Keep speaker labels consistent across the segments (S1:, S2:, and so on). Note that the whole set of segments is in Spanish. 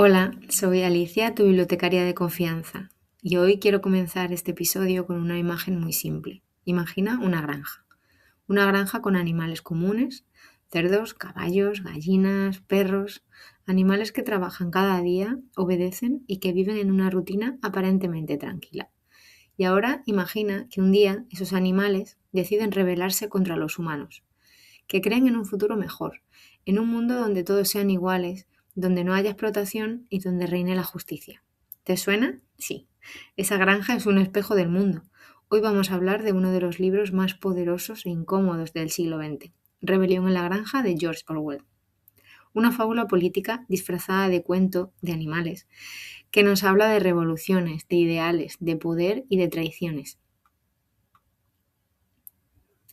S1: Hola, soy Alicia, tu bibliotecaria de confianza, y hoy quiero comenzar este episodio con una imagen muy simple. Imagina una granja con animales comunes, cerdos, caballos, gallinas, perros, animales que trabajan cada día, obedecen y que viven en una rutina aparentemente tranquila. Y ahora imagina que un día esos animales deciden rebelarse contra los humanos, que creen en un futuro mejor, en un mundo donde todos sean iguales, donde no haya explotación y donde reine la justicia. ¿Te suena? Sí. Esa granja es un espejo del mundo. Hoy vamos a hablar de uno de los libros más poderosos e incómodos del siglo XX, Rebelión en la granja de George Orwell. Una fábula política disfrazada de cuento de animales, que nos habla de revoluciones, de ideales, de poder y de traiciones.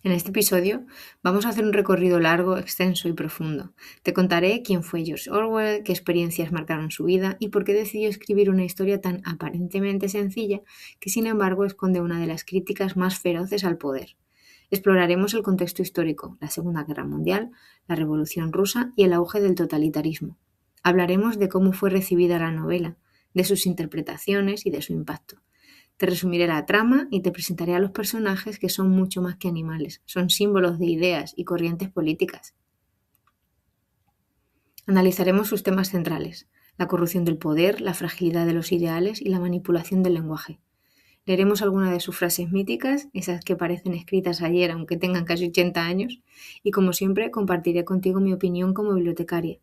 S1: En este episodio vamos a hacer un recorrido largo, extenso y profundo. Te contaré quién fue George Orwell, qué experiencias marcaron su vida y por qué decidió escribir una historia tan aparentemente sencilla que sin embargo esconde una de las críticas más feroces al poder. Exploraremos el contexto histórico, la Segunda Guerra Mundial, la Revolución Rusa y el auge del totalitarismo. Hablaremos de cómo fue recibida la novela, de sus interpretaciones y de su impacto. Te resumiré la trama y te presentaré a los personajes que son mucho más que animales, son símbolos de ideas y corrientes políticas. Analizaremos sus temas centrales, la corrupción del poder, la fragilidad de los ideales y la manipulación del lenguaje. Leeremos algunas de sus frases míticas, esas que parecen escritas ayer aunque tengan casi 80 años, y como siempre compartiré contigo mi opinión como bibliotecaria,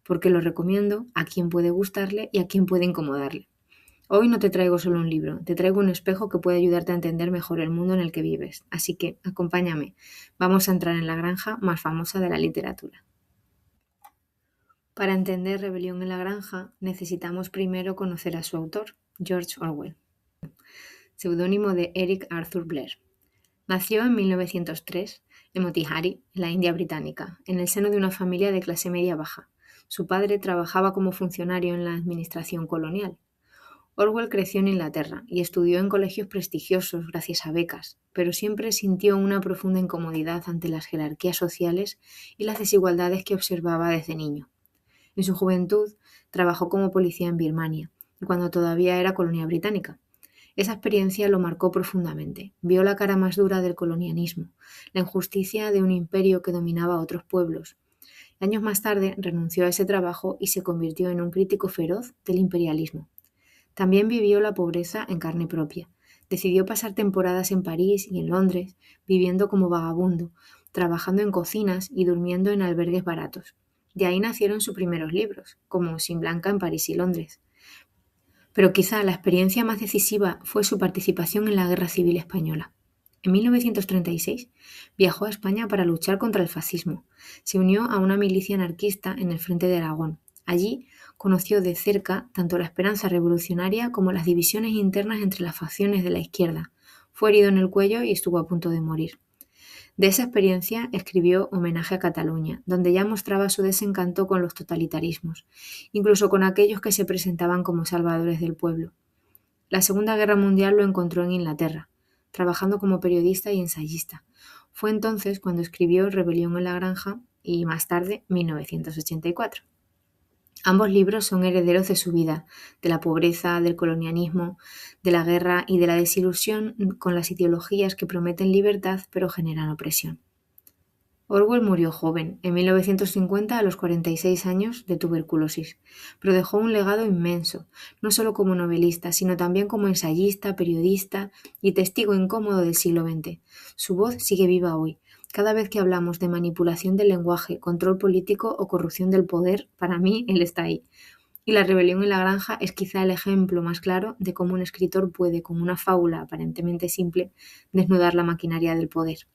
S1: porque lo recomiendo a quien puede gustarle y a quien puede incomodarle. Hoy no te traigo solo un libro, te traigo un espejo que puede ayudarte a entender mejor el mundo en el que vives. Así que, acompáñame. Vamos a entrar en la granja más famosa de la literatura. Para entender Rebelión en la granja, necesitamos primero conocer a su autor, George Orwell, seudónimo de Eric Arthur Blair. Nació en 1903 en Motihari, en la India británica, en el seno de una familia de clase media baja. Su padre trabajaba como funcionario en la administración colonial. Orwell creció en Inglaterra y estudió en colegios prestigiosos gracias a becas, pero siempre sintió una profunda incomodidad ante las jerarquías sociales y las desigualdades que observaba desde niño. En su juventud trabajó como policía en Birmania, cuando todavía era colonia británica. Esa experiencia lo marcó profundamente. Vio la cara más dura del colonialismo, la injusticia de un imperio que dominaba a otros pueblos. Años más tarde renunció a ese trabajo y se convirtió en un crítico feroz del imperialismo. También vivió la pobreza en carne propia. Decidió pasar temporadas en París y en Londres, viviendo como vagabundo, trabajando en cocinas y durmiendo en albergues baratos. De ahí nacieron sus primeros libros, como Sin Blanca en París y Londres. Pero quizá la experiencia más decisiva fue su participación en la Guerra Civil Española. En 1936 viajó a España para luchar contra el fascismo. Se unió a una milicia anarquista en el frente de Aragón. Allí conoció de cerca tanto la esperanza revolucionaria como las divisiones internas entre las facciones de la izquierda. Fue herido en el cuello y estuvo a punto de morir. De esa experiencia escribió Homenaje a Cataluña, donde ya mostraba su desencanto con los totalitarismos, incluso con aquellos que se presentaban como salvadores del pueblo. La Segunda Guerra Mundial lo encontró en Inglaterra, trabajando como periodista y ensayista. Fue entonces cuando escribió Rebelión en la granja y más tarde 1984. Ambos libros son herederos de su vida, de la pobreza, del colonialismo, de la guerra y de la desilusión con las ideologías que prometen libertad pero generan opresión. Orwell murió joven, en 1950 a los 46 años, de tuberculosis, pero dejó un legado inmenso, no solo como novelista, sino también como ensayista, periodista y testigo incómodo del siglo XX. Su voz sigue viva hoy. Cada vez que hablamos de manipulación del lenguaje, control político o corrupción del poder, para mí él está ahí. Y La rebelión en la granja es quizá el ejemplo más claro de cómo un escritor puede, con una fábula aparentemente simple, desnudar la maquinaria del poder.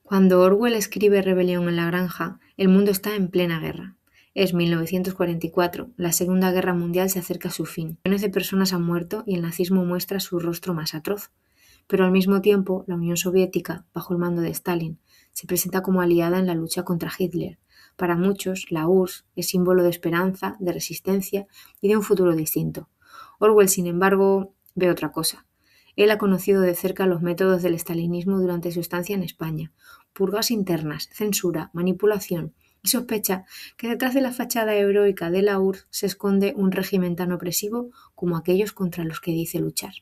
S1: Cuando Orwell escribe Rebelión en la granja, el mundo está en plena guerra. Es 1944, la Segunda Guerra Mundial se acerca a su fin. Millones de personas han muerto y el nazismo muestra su rostro más atroz. Pero al mismo tiempo, la Unión Soviética, bajo el mando de Stalin, se presenta como aliada en la lucha contra Hitler. Para muchos, la URSS es símbolo de esperanza, de resistencia y de un futuro distinto. Orwell, sin embargo, ve otra cosa. Él ha conocido de cerca los métodos del estalinismo durante su estancia en España: purgas internas, censura, manipulación y sospecha que detrás de la fachada heroica de la URSS se esconde un régimen tan opresivo como aquellos contra los que dice luchar.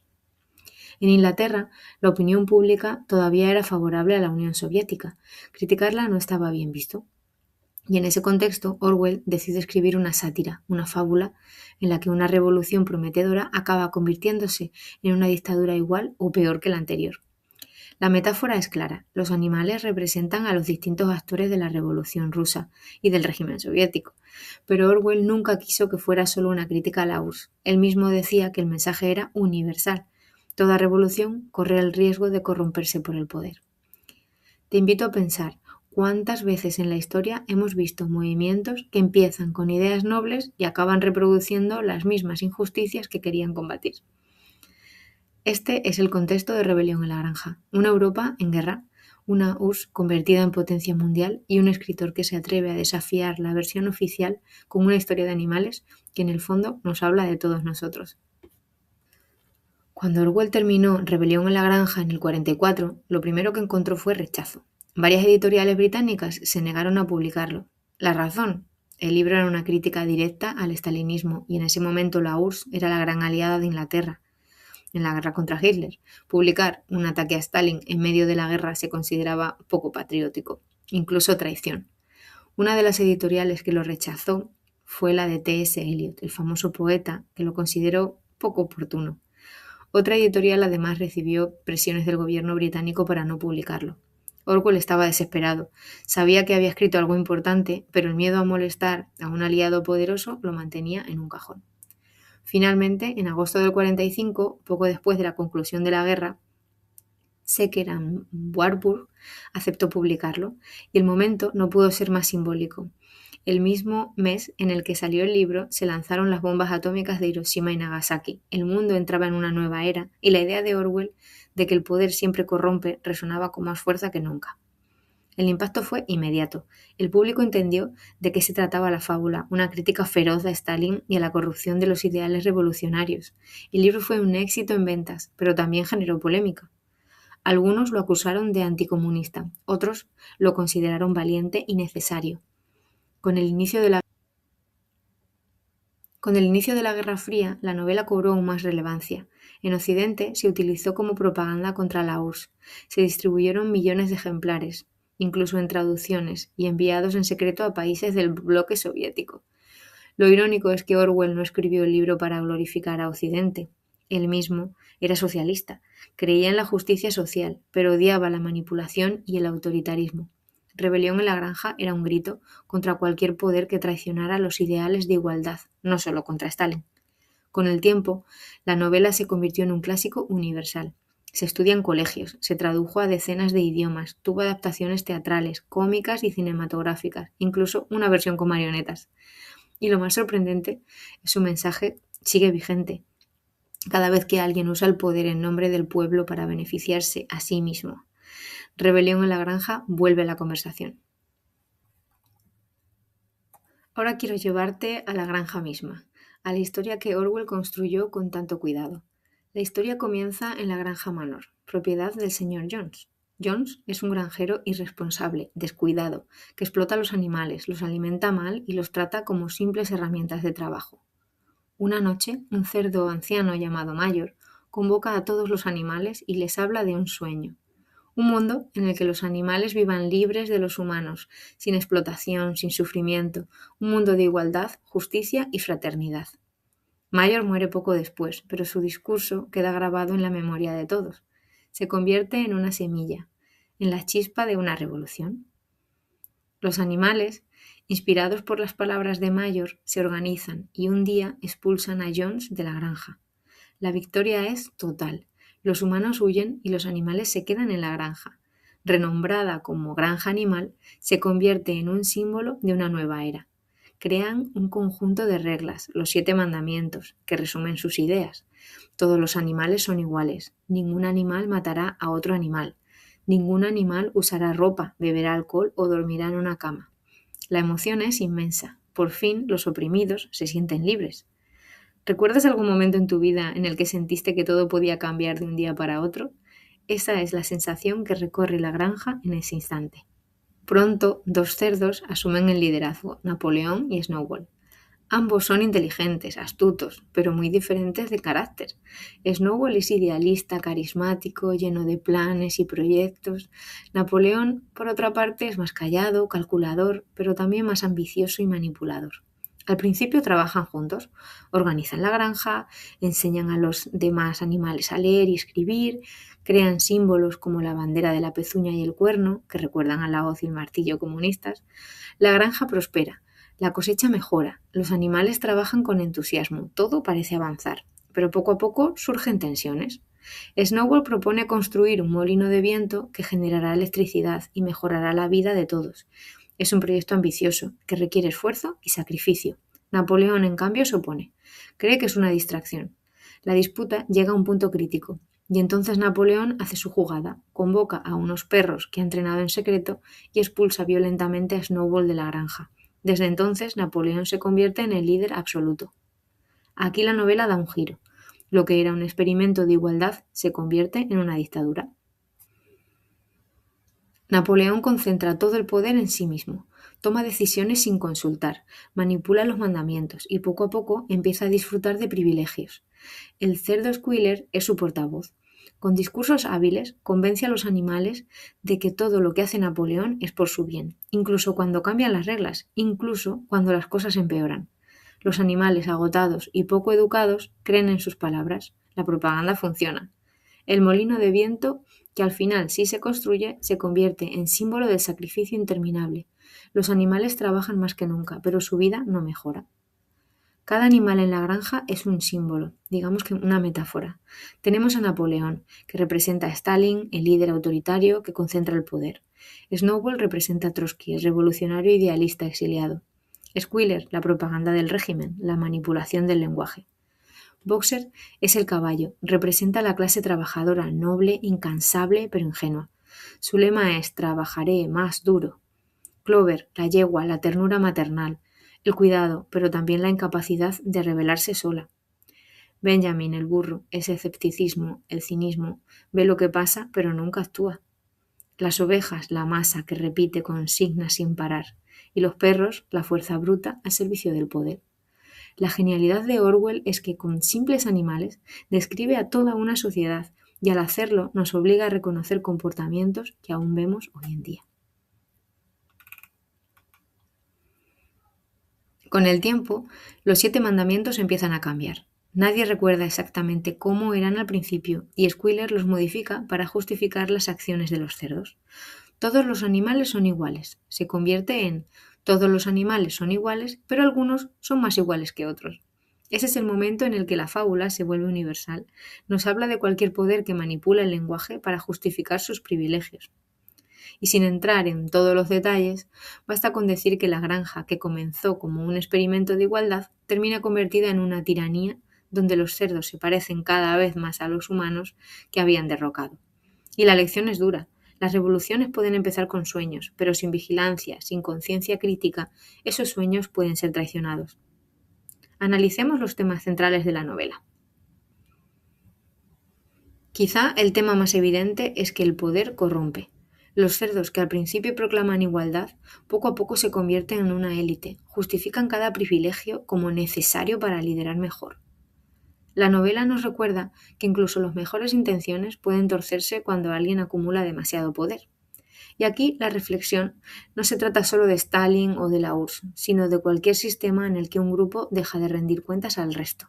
S1: En Inglaterra, la opinión pública todavía era favorable a la Unión Soviética. Criticarla no estaba bien visto. Y en ese contexto, Orwell decide escribir una sátira, una fábula, en la que una revolución prometedora acaba convirtiéndose en una dictadura igual o peor que la anterior. La metáfora es clara. Los animales representan a los distintos actores de la Revolución rusa y del régimen soviético. Pero Orwell nunca quiso que fuera solo una crítica a la URSS. Él mismo decía que el mensaje era universal. Toda revolución corre el riesgo de corromperse por el poder. Te invito a pensar cuántas veces en la historia hemos visto movimientos que empiezan con ideas nobles y acaban reproduciendo las mismas injusticias que querían combatir. Este es el contexto de Rebelión en la Granja, una Europa en guerra, una URSS convertida en potencia mundial y un escritor que se atreve a desafiar la versión oficial con una historia de animales que en el fondo nos habla de todos nosotros. Cuando Orwell terminó Rebelión en la Granja en el 44, lo primero que encontró fue rechazo. Varias editoriales británicas se negaron a publicarlo. La razón: el libro era una crítica directa al estalinismo y en ese momento la URSS era la gran aliada de Inglaterra en la guerra contra Hitler. Publicar un ataque a Stalin en medio de la guerra se consideraba poco patriótico, incluso traición. Una de las editoriales que lo rechazó fue la de T.S. Eliot, el famoso poeta, que lo consideró poco oportuno. Otra editorial además recibió presiones del gobierno británico para no publicarlo. Orwell estaba desesperado. Sabía que había escrito algo importante, pero el miedo a molestar a un aliado poderoso lo mantenía en un cajón. Finalmente, en agosto del 45, poco después de la conclusión de la guerra, Secker and Warburg aceptó publicarlo, y el momento no pudo ser más simbólico. El mismo mes en el que salió el libro, se lanzaron las bombas atómicas de Hiroshima y Nagasaki. El mundo entraba en una nueva era, y la idea de Orwell de que el poder siempre corrompe resonaba con más fuerza que nunca. El impacto fue inmediato. El público entendió de qué se trataba la fábula, una crítica feroz a Stalin y a la corrupción de los ideales revolucionarios. El libro fue un éxito en ventas, pero también generó polémica. Algunos lo acusaron de anticomunista, otros lo consideraron valiente y necesario. Con el inicio de la Guerra Fría, la novela cobró aún más relevancia. En Occidente se utilizó como propaganda contra la URSS. Se distribuyeron millones de ejemplares, incluso en traducciones, y enviados en secreto a países del bloque soviético. Lo irónico es que Orwell no escribió el libro para glorificar a Occidente. Él mismo era socialista, creía en la justicia social, pero odiaba la manipulación y el autoritarismo. Rebelión en la Granja era un grito contra cualquier poder que traicionara los ideales de igualdad, no solo contra Stalin. Con el tiempo, la novela se convirtió en un clásico universal. Se estudia en colegios, se tradujo a decenas de idiomas, tuvo adaptaciones teatrales, cómicas y cinematográficas, incluso una versión con marionetas. Y lo más sorprendente es su mensaje sigue vigente. Cada vez que alguien usa el poder en nombre del pueblo para beneficiarse a sí mismo. Rebelión en la Granja vuelve a la conversación. Ahora quiero llevarte a la granja misma, a la historia que Orwell construyó con tanto cuidado. La historia comienza en la granja Manor, propiedad del señor Jones. Jones es un granjero irresponsable, descuidado, que explota a los animales, los alimenta mal y los trata como simples herramientas de trabajo. Una noche, un cerdo anciano llamado Mayor convoca a todos los animales y les habla de un sueño. Un mundo en el que los animales vivan libres de los humanos, sin explotación, sin sufrimiento, un mundo de igualdad, justicia y fraternidad. Mayor muere poco después, pero su discurso queda grabado en la memoria de todos. Se convierte en una semilla, en la chispa de una revolución. Los animales, inspirados por las palabras de Mayor, se organizan y un día expulsan a Jones de la granja. La victoria es total. Los humanos huyen y los animales se quedan en la granja. Renombrada como granja animal, se convierte en un símbolo de una nueva era. Crean un conjunto de reglas, los 7 mandamientos, que resumen sus ideas. Todos los animales son iguales. Ningún animal matará a otro animal. Ningún animal usará ropa, beberá alcohol o dormirá en una cama. La emoción es inmensa. Por fin los oprimidos se sienten libres. ¿Recuerdas algún momento en tu vida en el que sentiste que todo podía cambiar de un día para otro? Esa es la sensación que recorre la granja en ese instante. Pronto, dos cerdos asumen el liderazgo, Napoleón y Snowball. Ambos son inteligentes, astutos, pero muy diferentes de carácter. Snowball es idealista, carismático, lleno de planes y proyectos. Napoleón, por otra parte, es más callado, calculador, pero también más ambicioso y manipulador. Al principio trabajan juntos, organizan la granja, enseñan a los demás animales a leer y escribir, crean símbolos como la bandera de la pezuña y el cuerno, que recuerdan a la hoz y el martillo comunistas. La granja prospera. La cosecha mejora, los animales trabajan con entusiasmo, todo parece avanzar, pero poco a poco surgen tensiones. Snowball propone construir un molino de viento que generará electricidad y mejorará la vida de todos. Es un proyecto ambicioso, que requiere esfuerzo y sacrificio. Napoleón, en cambio, se opone. Cree que es una distracción. La disputa llega a un punto crítico, y entonces Napoleón hace su jugada, convoca a unos perros que ha entrenado en secreto y expulsa violentamente a Snowball de la granja. Desde entonces, Napoleón se convierte en el líder absoluto. Aquí la novela da un giro. Lo que era un experimento de igualdad se convierte en una dictadura. Napoleón concentra todo el poder en sí mismo, toma decisiones sin consultar, manipula los mandamientos y poco a poco empieza a disfrutar de privilegios. El cerdo Squealer es su portavoz. Con discursos hábiles, convence a los animales de que todo lo que hace Napoleón es por su bien, incluso cuando cambian las reglas, incluso cuando las cosas empeoran. Los animales agotados y poco educados creen en sus palabras. La propaganda funciona. El molino de viento, que al final sí se construye, se convierte en símbolo del sacrificio interminable. Los animales trabajan más que nunca, pero su vida no mejora. Cada animal en la granja es un símbolo, digamos que una metáfora. Tenemos a Napoleón, que representa a Stalin, el líder autoritario que concentra el poder. Snowball representa a Trotsky, el revolucionario idealista exiliado. Squealer, la propaganda del régimen, la manipulación del lenguaje. Boxer es el caballo, representa a la clase trabajadora, noble, incansable, pero ingenua. Su lema es trabajaré más duro. Clover, la yegua, la ternura maternal, el cuidado, pero también la incapacidad de rebelarse sola. Benjamin, el burro, ese escepticismo, el cinismo, ve lo que pasa, pero nunca actúa. Las ovejas, la masa que repite consignas sin parar, y los perros, la fuerza bruta al servicio del poder. La genialidad de Orwell es que con simples animales describe a toda una sociedad y al hacerlo nos obliga a reconocer comportamientos que aún vemos hoy en día. Con el tiempo, los 7 mandamientos empiezan a cambiar. Nadie recuerda exactamente cómo eran al principio y Squealer los modifica para justificar las acciones de los cerdos. Todos los animales son iguales. Se convierte en todos los animales son iguales, pero algunos son más iguales que otros. Ese es el momento en el que la fábula se vuelve universal. Nos habla de cualquier poder que manipula el lenguaje para justificar sus privilegios. Y sin entrar en todos los detalles, basta con decir que la granja, que comenzó como un experimento de igualdad, termina convertida en una tiranía donde los cerdos se parecen cada vez más a los humanos que habían derrocado. Y la lección es dura. Las revoluciones pueden empezar con sueños, pero sin vigilancia, sin conciencia crítica, esos sueños pueden ser traicionados. Analicemos los temas centrales de la novela. Quizá el tema más evidente es que el poder corrompe. Los cerdos que al principio proclaman igualdad, poco a poco se convierten en una élite, justifican cada privilegio como necesario para liderar mejor. La novela nos recuerda que incluso las mejores intenciones pueden torcerse cuando alguien acumula demasiado poder. Y aquí la reflexión no se trata solo de Stalin o de la URSS, sino de cualquier sistema en el que un grupo deja de rendir cuentas al resto.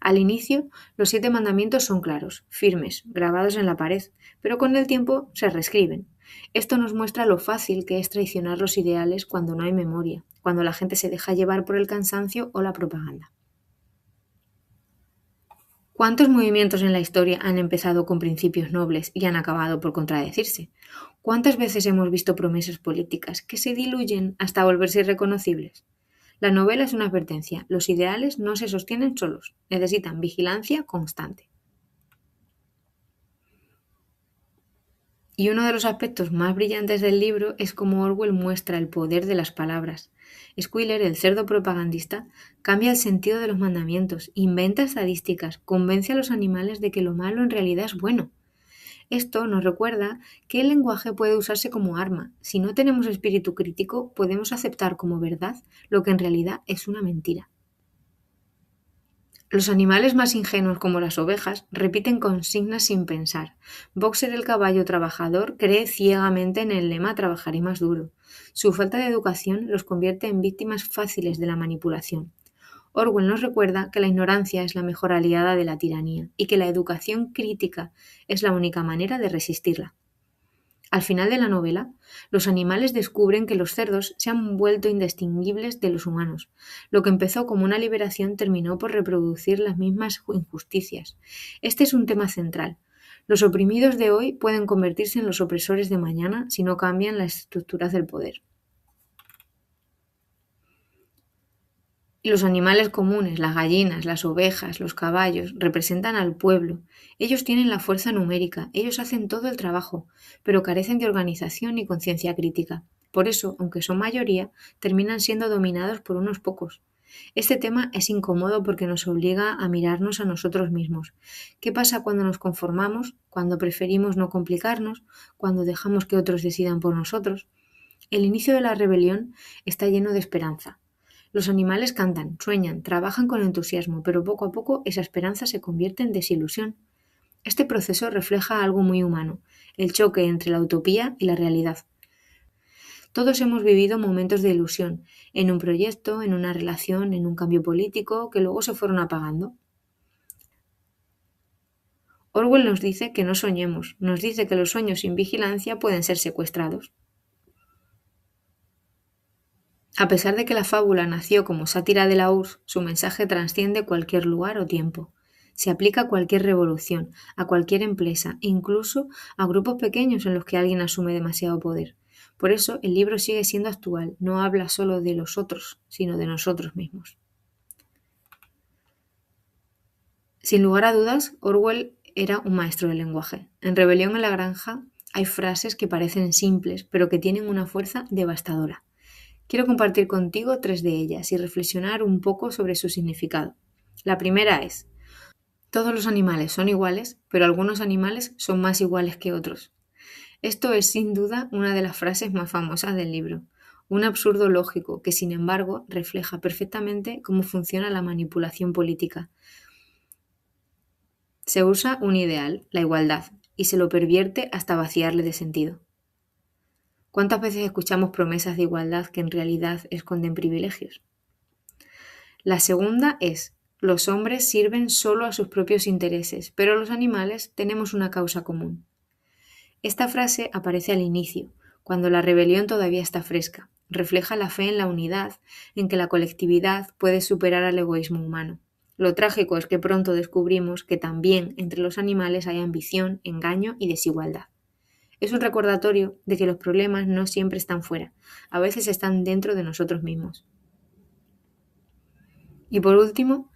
S1: Al inicio, los 7 mandamientos son claros, firmes, grabados en la pared, pero con el tiempo se reescriben. Esto nos muestra lo fácil que es traicionar los ideales cuando no hay memoria, cuando la gente se deja llevar por el cansancio o la propaganda. ¿Cuántos movimientos en la historia han empezado con principios nobles y han acabado por contradecirse? ¿Cuántas veces hemos visto promesas políticas que se diluyen hasta volverse irreconocibles? La novela es una advertencia. Los ideales no se sostienen solos, necesitan vigilancia constante. Y uno de los aspectos más brillantes del libro es cómo Orwell muestra el poder de las palabras. Squealer, el cerdo propagandista, cambia el sentido de los mandamientos, inventa estadísticas, convence a los animales de que lo malo en realidad es bueno. Esto nos recuerda que el lenguaje puede usarse como arma. Si no tenemos espíritu crítico, podemos aceptar como verdad lo que en realidad es una mentira. Los animales más ingenuos como las ovejas repiten consignas sin pensar. Boxer el caballo trabajador cree ciegamente en el lema trabajaré más duro. Su falta de educación los convierte en víctimas fáciles de la manipulación. Orwell nos recuerda que la ignorancia es la mejor aliada de la tiranía y que la educación crítica es la única manera de resistirla. Al final de la novela, los animales descubren que los cerdos se han vuelto indistinguibles de los humanos. Lo que empezó como una liberación terminó por reproducir las mismas injusticias. Este es un tema central. Los oprimidos de hoy pueden convertirse en los opresores de mañana si no cambian las estructuras del poder. Y los animales comunes, las gallinas, las ovejas, los caballos, representan al pueblo. Ellos tienen la fuerza numérica, ellos hacen todo el trabajo, pero carecen de organización y conciencia crítica. Por eso, aunque son mayoría, terminan siendo dominados por unos pocos. Este tema es incómodo porque nos obliga a mirarnos a nosotros mismos. ¿Qué pasa cuando nos conformamos, cuando preferimos no complicarnos, cuando dejamos que otros decidan por nosotros? El inicio de la rebelión está lleno de esperanza. Los animales cantan, sueñan, trabajan con entusiasmo, pero poco a poco esa esperanza se convierte en desilusión. Este proceso refleja algo muy humano, el choque entre la utopía y la realidad. Todos hemos vivido momentos de ilusión, en un proyecto, en una relación, en un cambio político, que luego se fueron apagando. Orwell nos dice que no soñemos, nos dice que los sueños sin vigilancia pueden ser secuestrados. A pesar de que la fábula nació como sátira de la URSS, su mensaje trasciende cualquier lugar o tiempo. Se aplica a cualquier revolución, a cualquier empresa, incluso a grupos pequeños en los que alguien asume demasiado poder. Por eso, el libro sigue siendo actual, no habla solo de los otros, sino de nosotros mismos. Sin lugar a dudas, Orwell era un maestro del lenguaje. En Rebelión en la Granja hay frases que parecen simples, pero que tienen una fuerza devastadora. Quiero compartir contigo 3 de ellas y reflexionar un poco sobre su significado. La primera es: todos los animales son iguales, pero algunos animales son más iguales que otros. Esto es sin duda una de las frases más famosas del libro, un absurdo lógico que sin embargo refleja perfectamente cómo funciona la manipulación política. Se usa un ideal, la igualdad, y se lo pervierte hasta vaciarle de sentido. ¿Cuántas veces escuchamos promesas de igualdad que en realidad esconden privilegios? La segunda es: los hombres sirven solo a sus propios intereses, pero los animales tenemos una causa común. Esta frase aparece al inicio, cuando la rebelión todavía está fresca. Refleja la fe en la unidad, en que la colectividad puede superar al egoísmo humano. Lo trágico es que pronto descubrimos que también entre los animales hay ambición, engaño y desigualdad. Es un recordatorio de que los problemas no siempre están fuera, a veces están dentro de nosotros mismos. Y por último,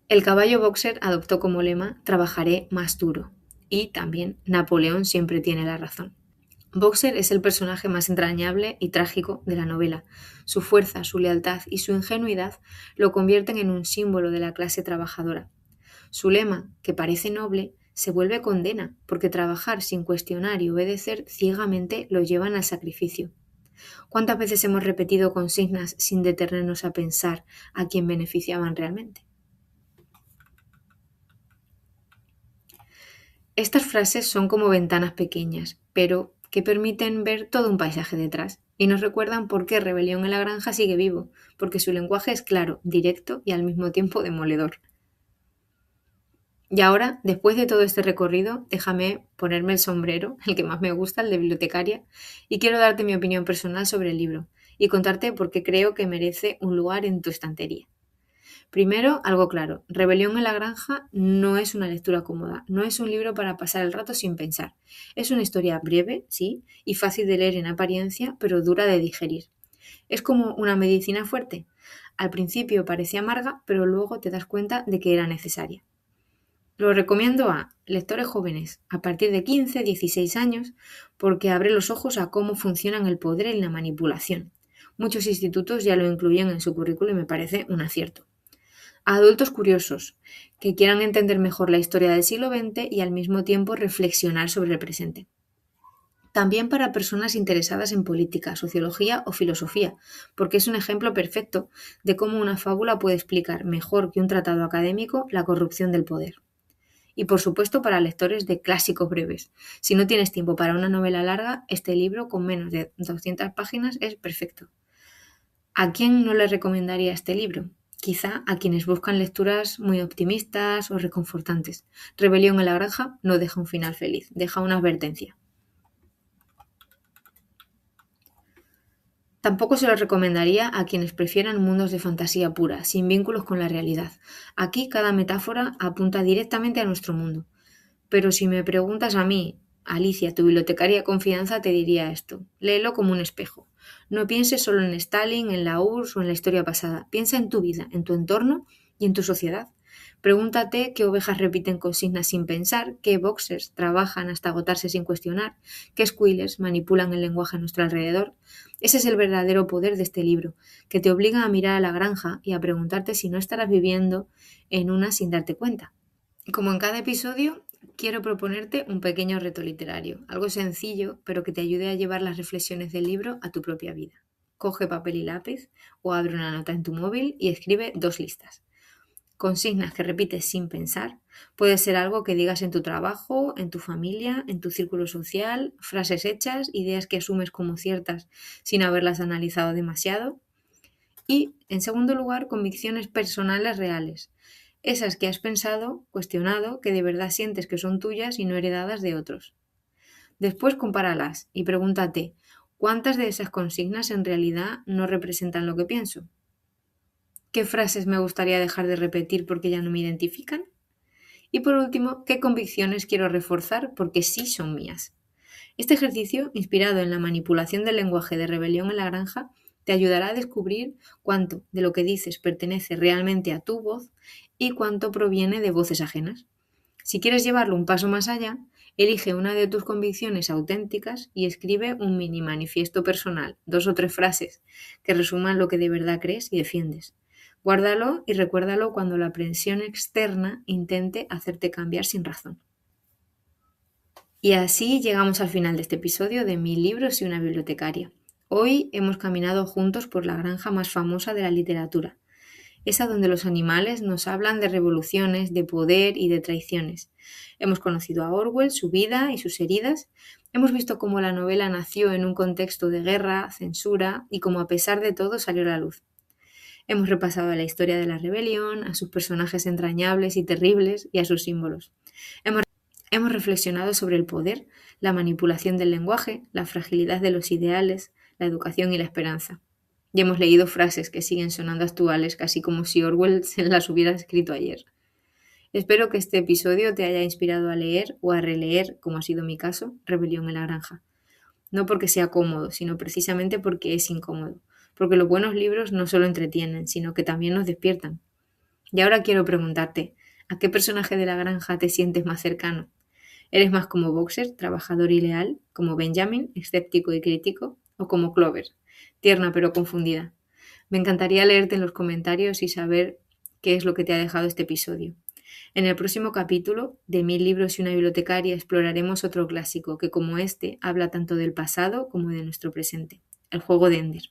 S1: el caballo boxer adoptó como lema trabajaré más duro. Y también Napoleón siempre tiene la razón. Boxer es el personaje más entrañable y trágico de la novela. Su fuerza, su lealtad y su ingenuidad lo convierten en un símbolo de la clase trabajadora. Su lema, que parece noble, se vuelve condena, porque trabajar sin cuestionar y obedecer ciegamente lo llevan al sacrificio. ¿Cuántas veces hemos repetido consignas sin detenernos a pensar a quién beneficiaban realmente? Estas frases son como ventanas pequeñas, pero que permiten ver todo un paisaje detrás, y nos recuerdan por qué Rebelión en la Granja sigue vivo, porque su lenguaje es claro, directo y al mismo tiempo demoledor. Y ahora, después de todo este recorrido, déjame ponerme el sombrero, el que más me gusta, el de bibliotecaria, y quiero darte mi opinión personal sobre el libro, y contarte por qué creo que merece un lugar en tu estantería. Primero, algo claro: Rebelión en la Granja no es una lectura cómoda, no es un libro para pasar el rato sin pensar. Es una historia breve, sí, y fácil de leer en apariencia, pero dura de digerir. Es como una medicina fuerte. Al principio parece amarga, pero luego te das cuenta de que era necesaria. Lo recomiendo a lectores jóvenes, a partir de 15-16 años, porque abre los ojos a cómo funcionan el poder y la manipulación. Muchos institutos ya lo incluyen en su currículo y me parece un acierto. A adultos curiosos, que quieran entender mejor la historia del siglo XX y al mismo tiempo reflexionar sobre el presente. También para personas interesadas en política, sociología o filosofía, porque es un ejemplo perfecto de cómo una fábula puede explicar mejor que un tratado académico la corrupción del poder. Y por supuesto para lectores de clásicos breves. Si no tienes tiempo para una novela larga, este libro con menos de 200 páginas es perfecto. ¿A quién no le recomendaría este libro? Quizá a quienes buscan lecturas muy optimistas o reconfortantes. Rebelión en la granja no deja un final feliz, deja una advertencia. Tampoco se lo recomendaría a quienes prefieran mundos de fantasía pura, sin vínculos con la realidad. Aquí cada metáfora apunta directamente a nuestro mundo. Pero si me preguntas a mí, Alicia, tu bibliotecaria de confianza, te diría esto. Léelo como un espejo. No pienses solo en Stalin, en la URSS o en la historia pasada. Piensa en tu vida, en tu entorno y en tu sociedad. Pregúntate qué ovejas repiten consignas sin pensar, qué boxers trabajan hasta agotarse sin cuestionar, qué squealers manipulan el lenguaje a nuestro alrededor. Ese es el verdadero poder de este libro, que te obliga a mirar a la granja y a preguntarte si no estarás viviendo en una sin darte cuenta. Como en cada episodio, quiero proponerte un pequeño reto literario, algo sencillo, pero que te ayude a llevar las reflexiones del libro a tu propia vida. Coge papel y lápiz o abre una nota en tu móvil y escribe 2 listas. Consignas que repites sin pensar. Puede ser algo que digas en tu trabajo, en tu familia, en tu círculo social, frases hechas, ideas que asumes como ciertas sin haberlas analizado demasiado. Y, en segundo lugar, convicciones personales reales. Esas que has pensado, cuestionado, que de verdad sientes que son tuyas y no heredadas de otros. Después compáralas y pregúntate, ¿cuántas de esas consignas en realidad no representan lo que pienso? ¿Qué frases me gustaría dejar de repetir porque ya no me identifican? Y por último, ¿qué convicciones quiero reforzar porque sí son mías? Este ejercicio, inspirado en la manipulación del lenguaje de Rebelión en la granja, te ayudará a descubrir cuánto de lo que dices pertenece realmente a tu voz y cuánto proviene de voces ajenas. Si quieres llevarlo un paso más allá, elige una de tus convicciones auténticas y escribe un mini manifiesto personal, 2 o 3 frases, que resuman lo que de verdad crees y defiendes. Guárdalo y recuérdalo cuando la presión externa intente hacerte cambiar sin razón. Y así llegamos al final de este episodio de 1000 libros y una bibliotecaria. Hoy hemos caminado juntos por la granja más famosa de la literatura, esa donde los animales nos hablan de revoluciones, de poder y de traiciones. Hemos conocido a Orwell, su vida y sus heridas. Hemos visto cómo la novela nació en un contexto de guerra, censura y cómo a pesar de todo salió a la luz. Hemos repasado la historia de la rebelión, a sus personajes entrañables y terribles y a sus símbolos. Hemos reflexionado sobre el poder, la manipulación del lenguaje, la fragilidad de los ideales, la educación y la esperanza. Y hemos leído frases que siguen sonando actuales, casi como si Orwell se las hubiera escrito ayer. Espero que este episodio te haya inspirado a leer o a releer, como ha sido mi caso, Rebelión en la granja. No porque sea cómodo, sino precisamente porque es incómodo. Porque los buenos libros no solo entretienen, sino que también nos despiertan. Y ahora quiero preguntarte, ¿a qué personaje de la granja te sientes más cercano? ¿Eres más como Boxer, trabajador y leal, como Benjamin, escéptico y crítico, o como Clover, tierna pero confundida? Me encantaría leerte en los comentarios y saber qué es lo que te ha dejado este episodio. En el próximo capítulo de 1000 libros y una bibliotecaria exploraremos otro clásico que, como este, habla tanto del pasado como de nuestro presente, El juego de Ender.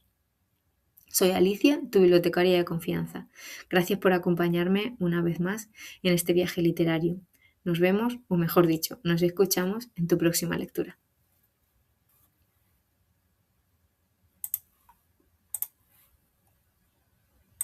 S1: Soy Alicia, tu bibliotecaria de confianza. Gracias por acompañarme una vez más en este viaje literario. Nos vemos, o mejor dicho, nos escuchamos en tu próxima lectura.